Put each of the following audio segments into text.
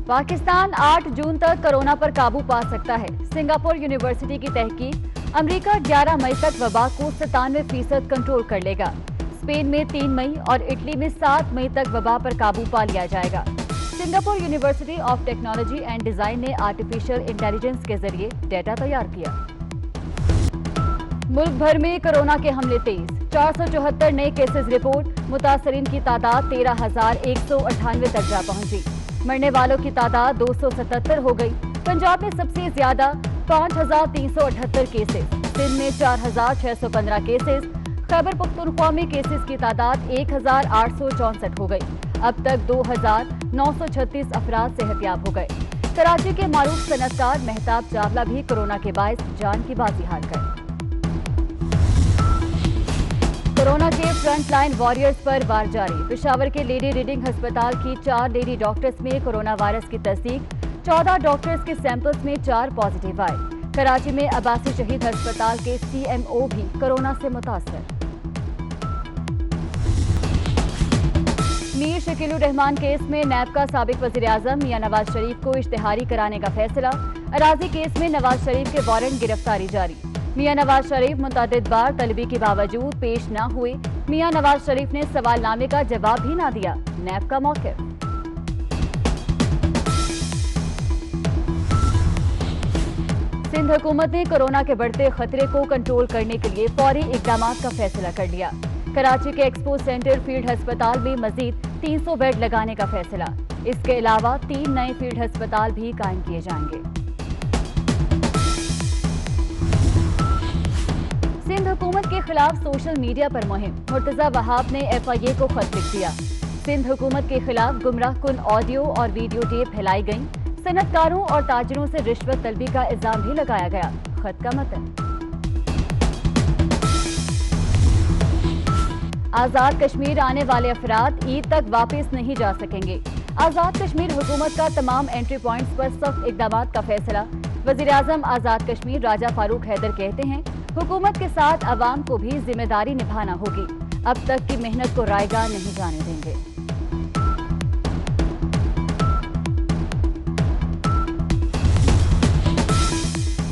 पाकिस्तान 8 जून तक कोरोना पर काबू पा सकता है। सिंगापुर यूनिवर्सिटी की तहकीक, अमेरिका 11 मई तक वबा को 97% कंट्रोल कर लेगा। स्पेन में 3 मई और इटली में 7 मई तक वबा पर काबू पा लिया जाएगा। Singapore university of technology and design ने आर्टिफिशियल इंटेलिजेंस के जरिए डेटा तैयार किया। मुल्क भर में कोरोना के हमले तेज, 474 नए केसेस रिपोर्ट। मुतासरीन की तादाद 13,198 तक जा पहुंची। मरने वालों की तादाद 277 हो गई। पंजाब में सबसे ज्यादा 5,378 केसेस, सिंध में 4,615 केसेस। खैबर पख्तूनख्वा में केसेस की तादाद 1,864 हो गई। अब तक 2,936 अफराद सेहतयाब हो गए। कराची के मारूफ सनतकार मेहताब चावला भी कोरोना के बायस जान की बाजी हार गए। कोरोना के फ्रंटलाइन वॉरियर्स पर वार जारी। पेशावर के लेडी रीडिंग अस्पताल की 4 लेडी डॉक्टर्स में कोरोना वायरस की तस्दीक। 14 डॉक्टर्स के सैंपल्स में 4 पॉजिटिव आए। कराची में अब्बासी शहीद अस्पताल के CMO भी कोरोना से मुतासर। मीर शकीलुर रहमान केस में नैब का साबिक वज़ीर-ए-आज़म मियां नवाज शरीफ को इश्तिहारी कराने का फैसला। अराजी केस में नवाज शरीफ के वारंट गिरफ्तारी जारी। मियां नवाज शरीफ मुतअद्दिद बार तलबी के बावजूद पेश न हुए। मियां नवाज शरीफ ने सवालनामे का जवाब भी न दिया। नैब का मौक़िफ़। सिंध हुकूमत ने कोरोना के बढ़ते खतरे को कंट्रोल करने के लिए फौरी इक़दाम का फैसला कर लिया। कराची के एक्सपो सेंटर फील्ड अस्पताल में मजीद 300 बेड लगाने का फैसला। इसके अलावा 3 नए फील्ड अस्पताल भी कायम किए जाएंगे। सिंध हुकूमत के खिलाफ सोशल मीडिया पर मुहिम। मुर्तजा वहाब ने FIA को खत लिख दिया। सिंध हुकूमत के खिलाफ गुमराह कुन ऑडियो और वीडियो टेप फैलाई गई। सनतकारों और ताजरों से रिश्वत तलबी का इल्जाम भी लगाया गया। खत का मतन। आजाद कश्मीर आने वाले अफराद ईद तक वापस नहीं जा सकेंगे। आजाद कश्मीर हुकूमत का तमाम एंट्री पॉइंट्स पर सख्त इक़दाम का फैसला। वज़ीर-ए-आज़म आजाद कश्मीर राजा फारूक हैदर कहते हैं, हुकूमत के साथ अवाम को भी जिम्मेदारी निभाना होगी। अब तक की मेहनत को रायगा नहीं जाने देंगे।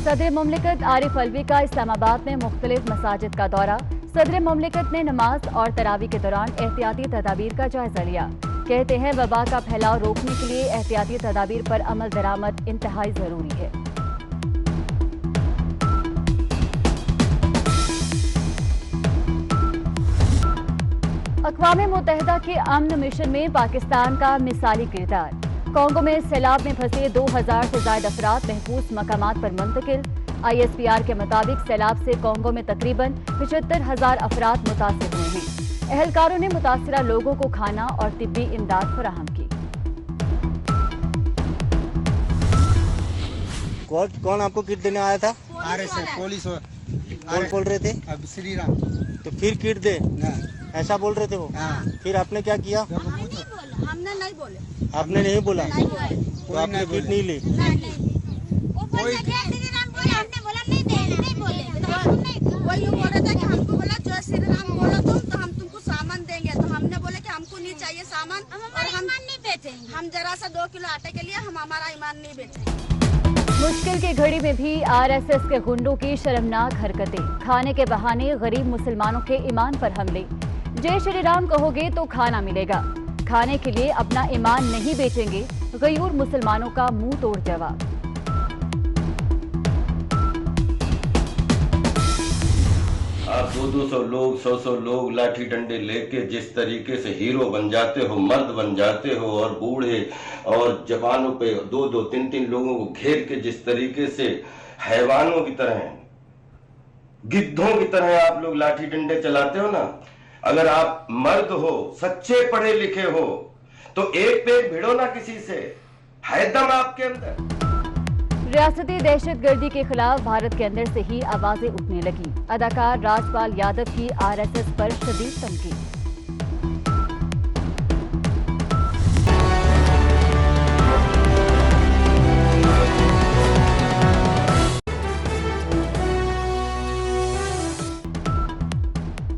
सदर मुमलिकत आरिफ अलवी का इस्लामाबाद में मुख्तलिफ मसाजिद का दौरा। सदर मुमलिकत ने नमाज और तरावी के दौरान एहतियाती तदाबीर का जायजा लिया। कहते हैं वबा का फैलाव रोकने के लिए एहतियाती तदाबीर पर अमल दरामद इंतहाई जरूरी है। अक़वाम मुत्तहिदा के अमन मिशन में पाकिस्तान का मिसाली किरदार। कांगो में सैलाब में फंसे 2000 से ज्यादा अफराद महफूज मकामात पर मुंतकिल। ISPR के मुताबिक सैलाब से कांगो में तकरीबन 75,000 अफराद मुतासिर हुए हैं। एहलकारों ने मुतासिरा लोगों को खाना और तिब्बी इमदाद फराहम की। कौन आपको किट देने आया था? RSF police. कौन बोल रहे थे? अब श्री राम। तो फिर किट दे, ऐसा बोल रहे थे वो? फिर आपने क्या किया? हमने नहीं बोले। आपने नहीं बोला? नहीं तो आपने किट नहीं ली? वही यूँ बोल रहा था कि हमको बोला जय श्री राम बोलो तो हम तुमको सामान देंगे। तो हमने बोले कि हमको नहीं चाहिए सामान और हम नहीं बेचेंगे। हम जरा सा 2 किलो आटे के लिए हम हमारा ईमान नहीं बेचेंगे। मुश्किल की घड़ी में भी RSS के गुंडों की शर्मनाक हरकतें। खाने के बहाने गरीब मुसलमानों के ईमान पर हमले। जय श्री राम कहोगे तो खाना मिलेगा। खाने के लिए अपना ईमान नहीं बेचेंगे। गयूर मुसलमानों का मुंह तोड़ जवाब। आप 200 लोग 100 लोग लाठी डंडे लेके जिस तरीके से हीरो बन जाते हो, मर्द बन जाते हो, और बूढ़े और जवानों पे 2-2 3-3 लोगों को घेर के जिस तरीके से हैवानों की तरह, गिद्धों की तरह आप लोग लाठी डंडे चलाते हो ना, अगर आप मर्द हो, सच्चे पढ़े लिखे हो, तो एक पे एक भिड़ो ना किसी से। है दम आपके अंदर। रियासती दहशतगर्दी के खिलाफ भारत के अंदर से ही आवाजें उठने लगी। अदाकार राजपाल यादव की RSS पर शदीद तनकीद।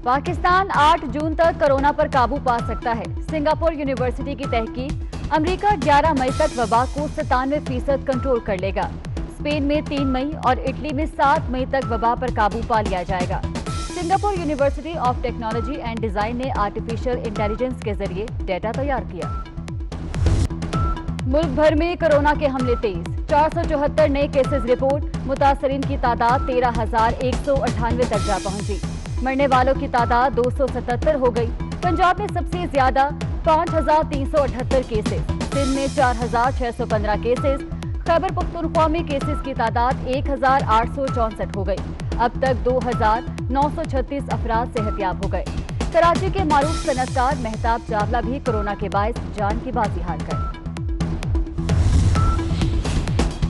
पाकिस्तान 8 जून तक कोरोना पर काबू पा सकता है। सिंगापुर यूनिवर्सिटी की तहकीक, अमेरिका 11 मई तक वबा को 97% कंट्रोल कर लेगा। स्पेन में 3 मई और इटली में 7 मई तक वबा पर काबू पा लिया जाएगा। Singapore university of technology and design ने आर्टिफिशियल इंटेलिजेंस के जरिए डेटा तैयार किया। मुल्क भर में कोरोना के हमले तेज, 474 नए केसेस रिपोर्ट। मुतासरीन की तादाद 13,198 तक जा पहुंची। मरने वालों की तादाद 277 हो गई। पंजाब में सबसे ज्यादा 5,378 केसेस, सिंध में 4,615 केसेस, खैबर पख्तूनख्वा में केसेस की तादाद 1,864 हो गई। अब तक 2,936 अफराद सेहतयाब हो गए। कराची के मारूफ सनतकार मेहताब चावला भी कोरोना के बायस जान की बाजी हार गए।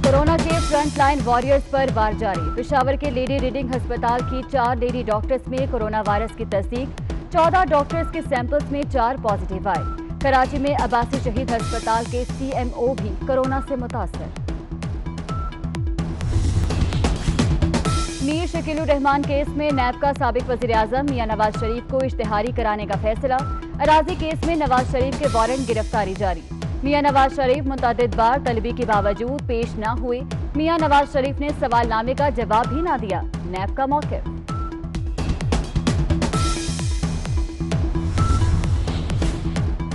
कोरोना के फ्रंटलाइन वॉरियर्स पर वार जारी। पेशावर के लेडी रीडिंग अस्पताल की 4 लेडी डॉक्टर्स में कोरोना वायरस की तस्दीक। 14 डॉक्टर्स के सैंपल्स में 4 पॉजिटिव आए। कराची में अब्बासी शहीद अस्पताल के CMO भी कोरोना से मुतासर। मीर शकीलुर रहमान केस में नैब का साबिक वजीर आजम मियां नवाज शरीफ को इश्तिहारी कराने का फैसला। अराजी केस में नवाज शरीफ के वारंट गिरफ्तारी जारी। मियां नवाज शरीफ मुतअद्दिद बार तलबी के बावजूद पेश न हुए। मियां नवाज शरीफ ने सवालनामे का जवाब भी न दिया। नैब का मौक़िफ़।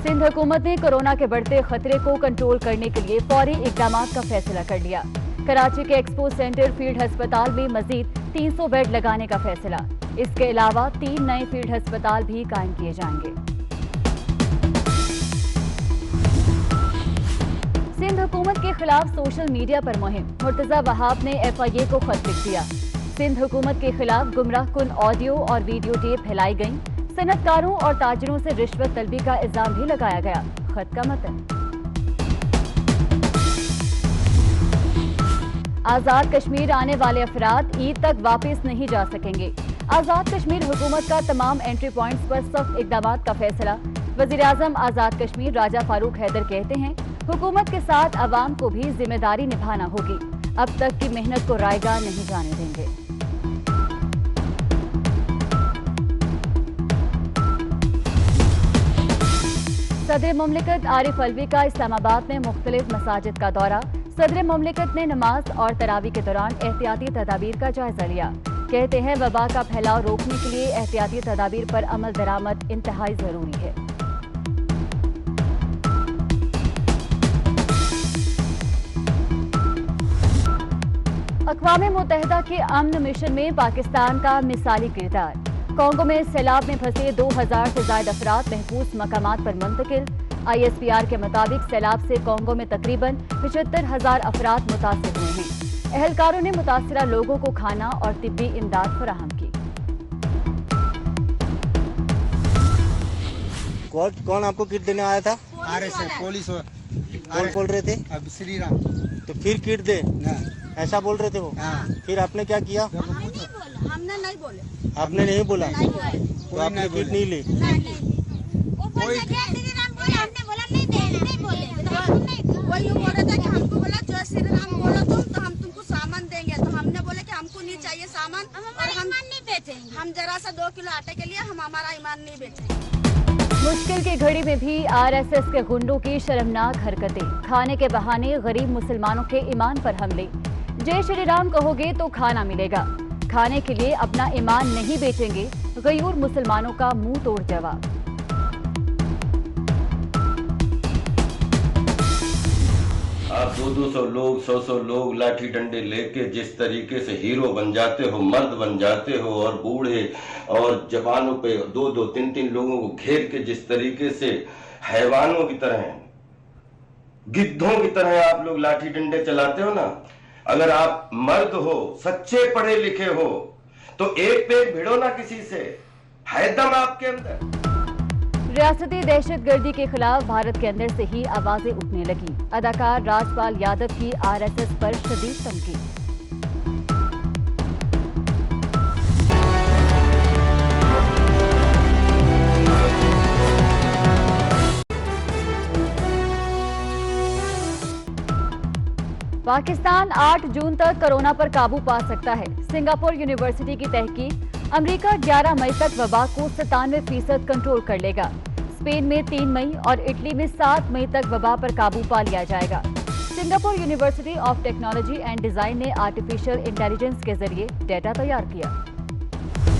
सिंध हुकूमत ने कोरोना के बढ़ते खतरे को कंट्रोल करने के लिए फौरी इकदाम का फैसला कर लिया। कराची के एक्सपो सेंटर फील्ड अस्पताल में मजीद 300 बेड लगाने का फैसला। इसके अलावा 3 नए फील्ड अस्पताल भी कायम किए जाएंगे। सिंध हुकूमत के खिलाफ सोशल मीडिया पर मुहिम। मुर्तजा वहाब ने FIA को खत लिख दिया। सिंध हुकूमत के खिलाफ गुमराह कुन ऑडियो और वीडियो टेप फैलाई गई। सनतकारों और ताजरों से रिश्वत तलबी का इल्जाम भी लगाया गया। खत का मतन। आजाद कश्मीर आने वाले अफराद ईद तक वापस नहीं जा सकेंगे। आजाद कश्मीर हुकूमत का तमाम एंट्री पॉइंट्स पर सख्त इकदाम का फैसला। वजीर आजम आजाद कश्मीर राजा फारूक हैदर कहते हैं, हुकूमत के साथ अवाम को भी जिम्मेदारी निभाना होगी। अब तक की मेहनत को रायगा नहीं जाने देंगे। सदर मुमलिकत आरिफ अलवी का इस्लामाबाद में मुख्तलिफ मसाजिद का दौरा। सदर मुमलिकत ने नमाज और तरावी के दौरान एहतियाती तदाबीर का जायजा लिया। कहते हैं वबा का फैलाव रोकने के लिए एहतियाती तदाबीर पर अमल दरामद इंतहाई जरूरी है। अक़वाम मुत्तहिदा के अमन मिशन में पाकिस्तान का मिसाली किरदार। कांगो में सैलाब में फंसे 2000 से ज्यादा अफराद महफूज मकामात पर मुंतकिल। ISPR के मुताबिक सैलाब से कांगो में तकरीबन 75,000 अफराद मुतासिर हुए हैं। एहलकारों ने मुतासिरा लोगों को खाना और तिब्बी इमदाद फराहम की। कौन आपको किट देने आया था? RSF police. कौन बोल रहे थे? अब श्री राम। तो फिर किट दे, ऐसा बोल रहे थे वो? फिर आपने क्या किया? हमने नहीं बोले। आपने नहीं बोला? नहीं बोले। तो आपने किट नहीं ली? वो यूँ बोल रहा था कि हमको बोला जय श्री राम बोलो तुम तो हम तुमको सामान देंगे। तो हमने बोला कि हमको नहीं चाहिए सामान और हम नहीं बेचेंगे। हम जरा सा 2 किलो आटे के लिए हम हमारा ईमान नहीं बेचेंगे। मुश्किल की घड़ी में भी RSS के गुंडों की शर्मनाक हरकतें। खाने के बहाने गरीब मुसलमानों के ईमान पर हमले। जय श्री राम कहोगे तो खाना मिलेगा। खाने के लिए अपना ईमान नहीं बेचेंगे। गयूर मुसलमानों का मुंह तोड़ जवाब। आप 200 लोग 100 लोग लाठी डंडे लेके जिस तरीके से हीरो बन जाते हो, मर्द बन जाते हो, और बूढ़े और जवानों पे 2-2 3-3 लोगों को घेर के जिस तरीके से हैवानों की तरह, गिद्धों की तरह आप लोग लाठी डंडे चलाते हो ना। अगर आप मर्द हो, सच्चे पढ़े लिखे हो, तो एक पे एक भिड़ो ना किसी से। है दम आपके अंदर। रियासती दहशतगर्दी के खिलाफ भारत के अंदर से ही आवाजें उठने लगी। अदाकार राजपाल यादव की RSS पर शदीद तनकीद। पाकिस्तान 8 जून तक कोरोना पर काबू पा सकता है। सिंगापुर यूनिवर्सिटी की तहकीक। अमेरिका 11 मई तक वबा को 97% कंट्रोल कर लेगा। स्पेन में 3 मई और इटली में 7 मई तक वबा पर काबू पा लिया जाएगा। Singapore university of technology and design ने आर्टिफिशियल इंटेलिजेंस के जरिए डेटा तैयार किया।